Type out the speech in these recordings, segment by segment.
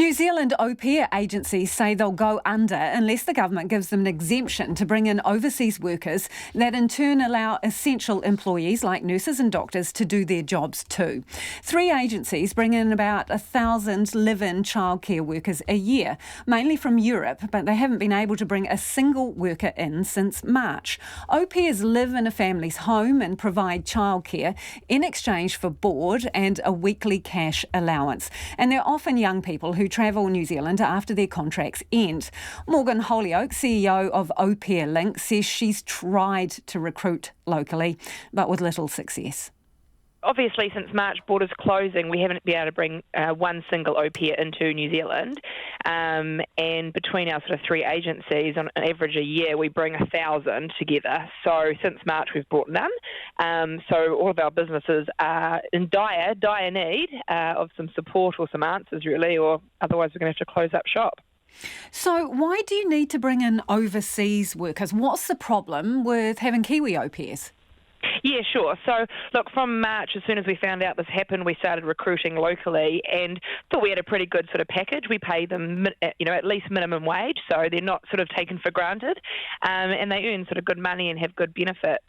New Zealand au pair agencies say they'll go under unless the government gives them an exemption to bring in overseas workers that in turn allow essential employees like nurses and doctors to do their jobs too. 3 agencies bring in about 1,000 live-in childcare workers a year, mainly from Europe, but they haven't been able to bring a single worker in since March. Au pairs live in a family's home and provide childcare in exchange for board and a weekly cash allowance. And they're often young people who travel New Zealand after their contracts end. Morgan Holyoake, CEO of Au Pair Link, says she's tried to recruit locally, but with little success. Obviously, since March borders closing, we haven't been able to bring one single au pair into New Zealand. And between our sort of 3 agencies, on an average a year, we bring 1,000 together. So since March, we've brought none. So all of our businesses are in dire need of some support or some answers, really, or otherwise we're going to have to close up shop. So why do you need to bring in overseas workers? What's the problem with having Kiwi au pairs? Yeah, sure. So, look, from March, as soon as we found out this happened, we started recruiting locally and thought we had a pretty good sort of package. We pay them, at least minimum wage, so they're not sort of taken for granted, and they earn sort of good money and have good benefits.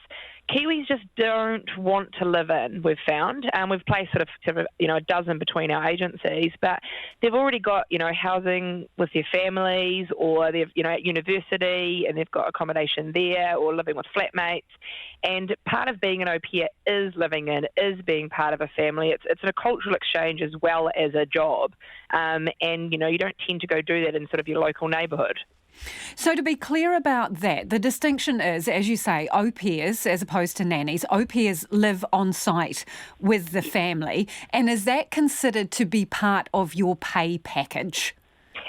Kiwis just don't want to live in, we've found. We've placed sort of a dozen between our agencies, but they've already got, housing with their families, or they've, at university and they've got accommodation there, or living with flatmates. And part of being an au pair is living in, is being part of a family. It's a cultural exchange as well as a job. And, you don't tend to go do that in sort of your local neighbourhood. So to be clear about that, the distinction is, as you say, au pairs as opposed to nannies. Au pairs live on site with the family. And is that considered to be part of your pay package?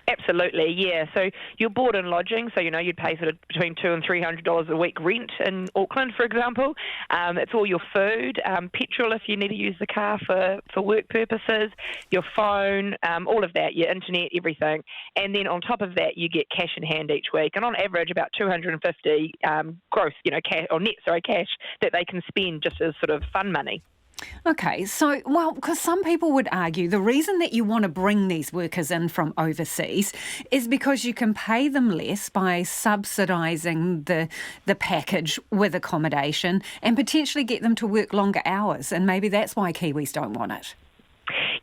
Absolutely, yeah. So your board and lodging, so, you'd pay sort of between $200 and $300 a week rent in Auckland, for example. It's all your food, petrol if you need to use the car for work purposes, your phone, all of that, your internet, everything. And then on top of that, you get cash in hand each week. And on average, about $250 gross, cash that they can spend just as sort of fun money. Okay, so, because some people would argue the reason that you want to bring these workers in from overseas is because you can pay them less by subsidising the package with accommodation and potentially get them to work longer hours, and maybe that's why Kiwis don't want it.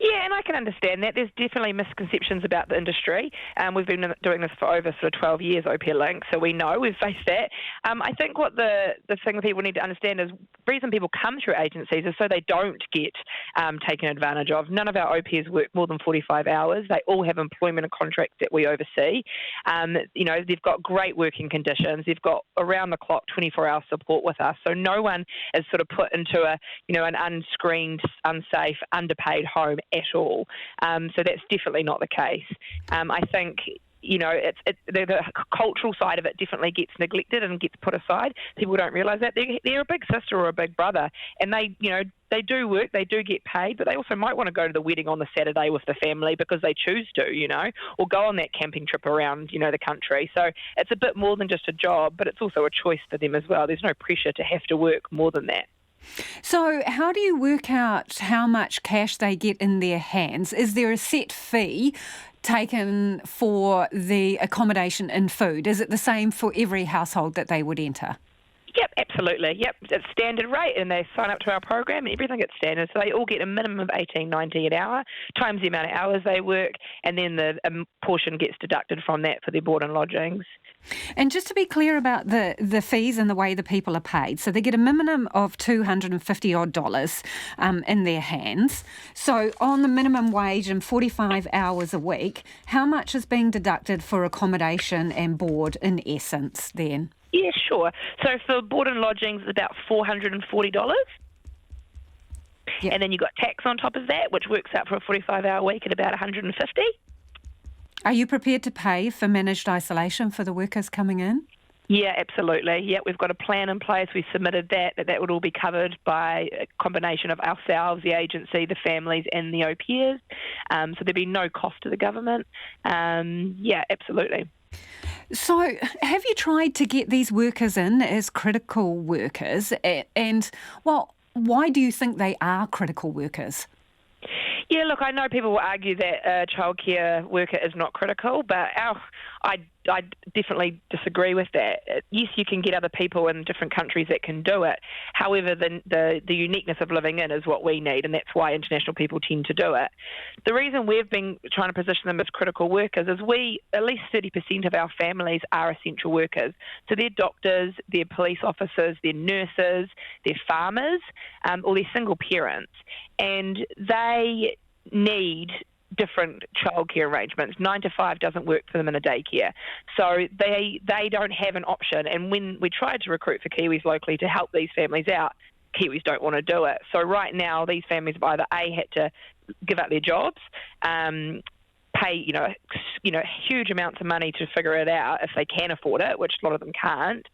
Yeah, and I can understand that. There's definitely misconceptions about the industry. We've been doing this for over sort of 12 years, Au Pair Link, so we know, we've faced that. I think what the thing that people need to understand is the reason people come through agencies is so they don't get taken advantage of. None of our au pairs work more than 45 hours. They all have employment and contracts that we oversee. They've got great working conditions. They've got around-the-clock 24-hour support with us, so no one is sort of put into an unscreened, unsafe, underpaid home at all. So that's definitely not the case. I think, the cultural side of it definitely gets neglected and gets put aside. People don't realise that. They're a big sister or a big brother, and they do work, they do get paid, but they also might want to go to the wedding on the Saturday with the family because they choose to, or go on that camping trip around, the country. So it's a bit more than just a job, but it's also a choice for them as well. There's no pressure to have to work more than that. So how do you work out how much cash they get in their hands? Is there a set fee taken for the accommodation and food? Is it the same for every household that they would enter? Yep, absolutely. Yep, it's standard rate, and they sign up to our program and everything gets standard. So they all get a minimum of $18.90 an hour, times the amount of hours they work, and then the portion gets deducted from that for their board and lodgings. And just to be clear about the fees and the way the people are paid, so they get a minimum of $250 in their hands. So on the minimum wage and 45 hours a week, how much is being deducted for accommodation and board in essence then? Yeah, sure. So for board and lodgings, it's about $440. Yep. And then you've got tax on top of that, which works out for a 45-hour week at about $150. Are you prepared to pay for managed isolation for the workers coming in? Yeah, absolutely. Yeah, we've got a plan in place. We submitted that would all be covered by a combination of ourselves, the agency, the families and the au pairs. So there'd be no cost to the government. Yeah, absolutely. So have you tried to get these workers in as critical workers? And, why do you think they are critical workers? Yeah, look, I know people will argue that a childcare worker is not critical, but I definitely disagree with that. Yes, you can get other people in different countries that can do it. However, the uniqueness of living in is what we need, and that's why international people tend to do it. The reason we've been trying to position them as critical workers is at least 30% of our families are essential workers. So they're doctors, they're police officers, they're nurses, they're farmers, or they're single parents. And they need different childcare arrangements. 9 to 5 doesn't work for them in a daycare. So they don't have an option. And when we tried to recruit for Kiwis locally to help these families out, Kiwis don't want to do it. So right now, these families have either had to give up their jobs, pay huge amounts of money to figure it out if they can afford it, which a lot of them can't,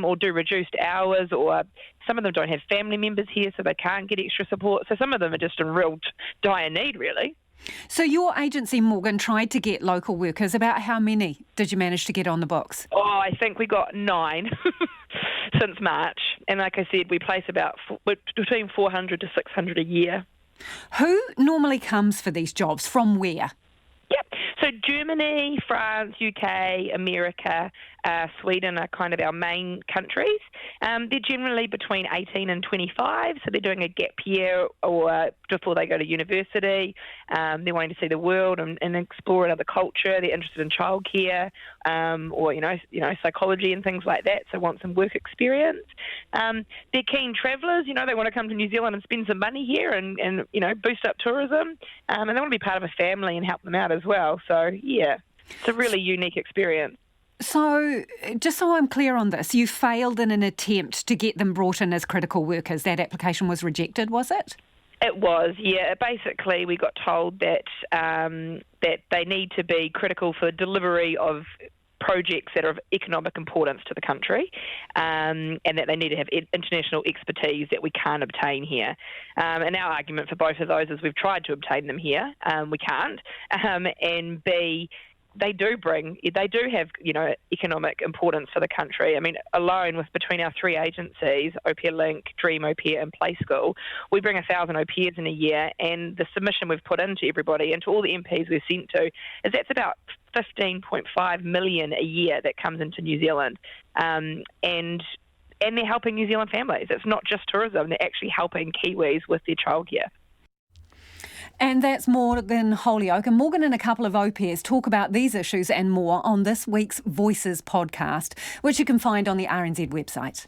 or do reduced hours, or some of them don't have family members here, so they can't get extra support. So some of them are just in real dire need, really. So your agency, Morgan, tried to get local workers. About how many did you manage to get on the books? Oh, I think we got 9 since March. And like I said, we place about between 400 to 600 a year. Who normally comes for these jobs? From where? Yep. So Germany, France, UK, America, Sweden are kind of our main countries. They're generally between 18 and 25, so they're doing a gap year or before they go to university. They're wanting to see the world and explore another culture. They're interested in childcare or psychology and things like that, so want some work experience. They're keen travellers. They want to come to New Zealand and spend some money here and boost up tourism. And they want to be part of a family and help them out as well. So, yeah, it's a really unique experience. So, just so I'm clear on this, you failed in an attempt to get them brought in as critical workers. That application was rejected, was it? It was, yeah. Basically, we got told that they need to be critical for delivery of projects that are of economic importance to the country, and that they need to have international expertise that we can't obtain here. And our argument for both of those is we've tried to obtain them here, we can't, and B, they do have, economic importance for the country. I mean, alone between our 3 agencies, Au Pair Link, Dream Au Pair and Play School, we bring 1,000 au pairs in a year, and the submission we've put into everybody and to all the MPs we've sent to is that's about 15.5 million a year that comes into New Zealand. And they're helping New Zealand families. It's not just tourism, they're actually helping Kiwis with their childcare. And that's Morgan Holyoake. And Morgan and a couple of au pairs talk about these issues and more on this week's Voices podcast, which you can find on the RNZ website.